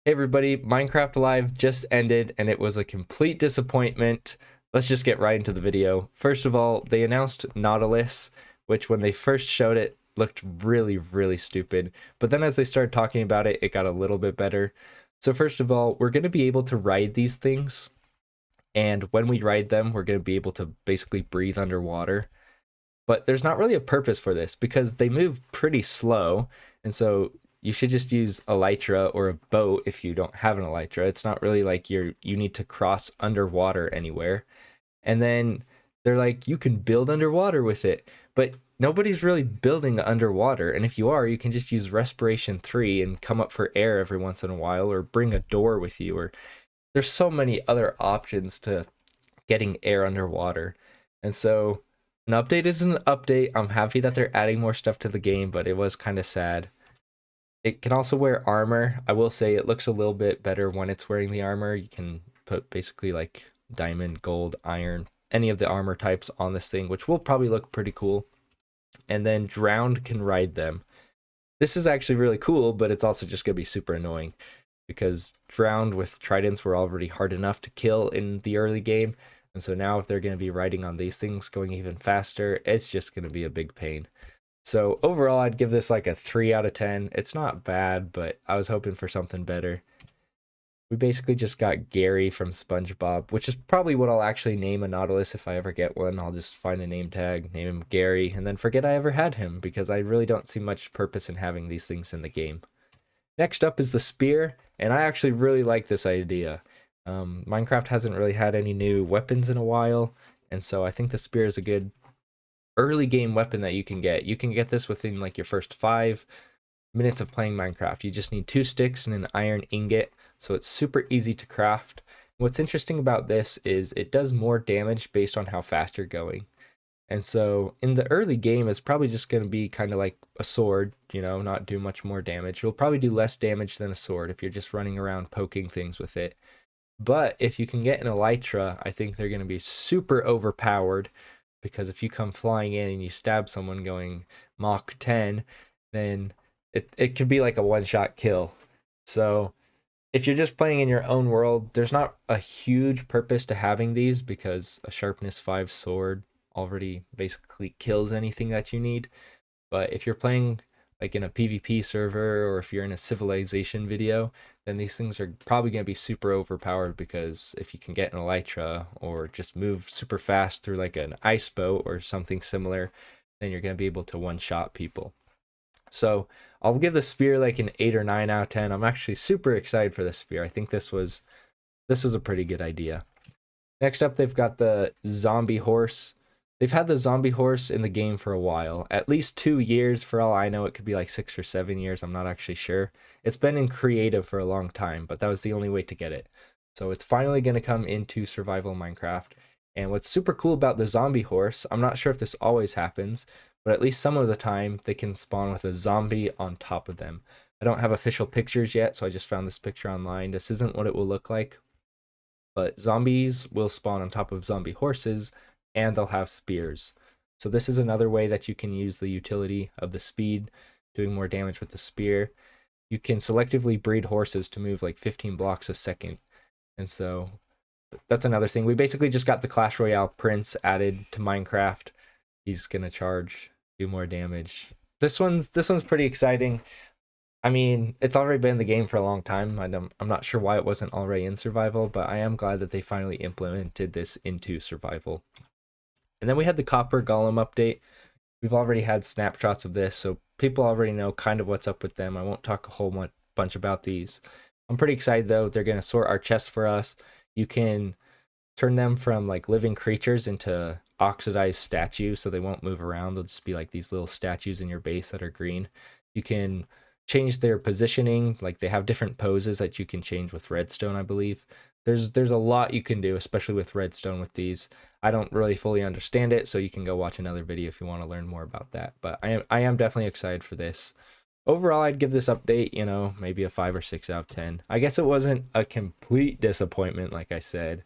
Hey everybody, Minecraft Live just ended and it was a complete disappointment. Let's just get right into the video. First of all, they announced Nautilus, which when they first showed it looked really stupid. But then as they started talking about it, it got a little bit better. So first of all, we're going to be able to ride these things. And when we ride them, we're going to be able to basically breathe underwater. But there's not really a purpose for this because they move pretty slow. And so you should just use elytra or a boat if you don't have an elytra. It's not really like you need to cross underwater anywhere. And then they're like, you can build underwater with it, but nobody's really building underwater. And if you are, you can just use respiration 3 and come up for air every once in a while, or bring a door with you. Or there's so many other options to getting air underwater. And so an update is an update. I'm happy that they're adding more stuff to the game, but it was kind of sad. It can also wear armor. I will say it looks a little bit better when it's wearing the armor. You can put basically like diamond, gold, iron, any of the armor types on this thing, which will probably look pretty cool. And then drowned can ride them. This is actually really cool, but it's also just going to be super annoying because drowned with tridents were already hard enough to kill in the early game. And so now if they're going to be riding on these things going even faster, it's just going to be a big pain. So overall, I'd give this like a 3 out of 10. It's not bad, but I was hoping for something better. We basically just got Gary from SpongeBob, which is probably what I'll actually name a Nautilus if I ever get one. I'll just find a name tag, name him Gary, and then forget I ever had him because I really don't see much purpose in having these things in the game. Next up is the spear, and I actually really like this idea. Minecraft hasn't really had any new weapons in a while, and so I think the spear is a good early game weapon that you can get. You can get this within like your first 5 minutes of playing Minecraft. You just need 2 sticks and an iron ingot, so it's super easy to craft. What's interesting about this is it does more damage based on how fast you're going. And so in the early game, it's probably just going to be kind of like a sword, not do much more damage. It'll probably do less damage than a sword if you're just running around poking things with it. But if you can get an elytra, I think they're going to be super overpowered because if you come flying in and you stab someone going Mach 10, then it could be like a one-shot kill. So if you're just playing in your own world, there's not a huge purpose to having these because a sharpness 5 sword already basically kills anything that you need. But if you're playing like in a PvP server or if you're in a civilization video, then these things are probably going to be super overpowered because if you can get an elytra or just move super fast through like an ice boat or something similar, then you're going to be able to one-shot people. So I'll give the spear like an 8 or 9 out of 10. I'm actually super excited for the spear. I think this was a pretty good idea. Next up, they've got the zombie horse. They've had the zombie horse in the game for a while, at least 2 years. For all I know, it could be like 6 or 7 years. I'm not actually sure. It's been in creative for a long time, but that was the only way to get it. So it's finally going to come into survival Minecraft. And what's super cool about the zombie horse, I'm not sure if this always happens, but at least some of the time they can spawn with a zombie on top of them. I don't have official pictures yet, so I just found this picture online. This isn't what it will look like, but zombies will spawn on top of zombie horses and they'll have spears. So this is another way that you can use the utility of the speed, doing more damage with the spear. You can selectively breed horses to move like 15 blocks a second. And so that's another thing. We basically just got the Clash Royale prince added to Minecraft. He's gonna do more damage. This one's pretty exciting. I mean, it's already been in the game for a long time. I'm not sure why it wasn't already in survival, but I am glad that they finally implemented this into survival. And then we had the Copper Golem update. We've already had snapshots of this, so people already know kind of what's up with them. I won't talk a whole bunch about these. I'm pretty excited though. They're going to sort our chests for us. You can turn them from like living creatures into oxidized statues so they won't move around. They'll just be like these little statues in your base that are green. You can change their positioning, like they have different poses that you can change with redstone, I believe. There's a lot you can do, especially with redstone with these. I don't really fully understand it, so you can go watch another video if you want to learn more about that. But I am definitely excited for this. Overall, I'd give this update, maybe a 5 or 6 out of 10. I guess it wasn't a complete disappointment, like I said.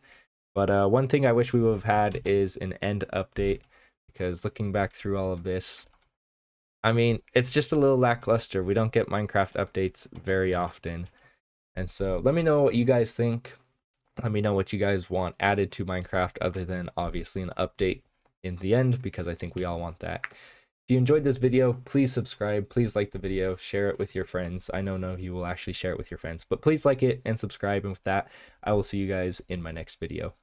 But one thing I wish we would have had is an end update, because looking back through all of this, I mean, it's just a little lackluster. We don't get Minecraft updates very often. And so let me know what you guys think. Let me know what you guys want added to Minecraft other than obviously an update in the end, because I think we all want that. If you enjoyed this video, please subscribe, please like the video, share it with your friends. I know none of you will actually share it with your friends, but please like it and subscribe. And with that, I will see you guys in my next video.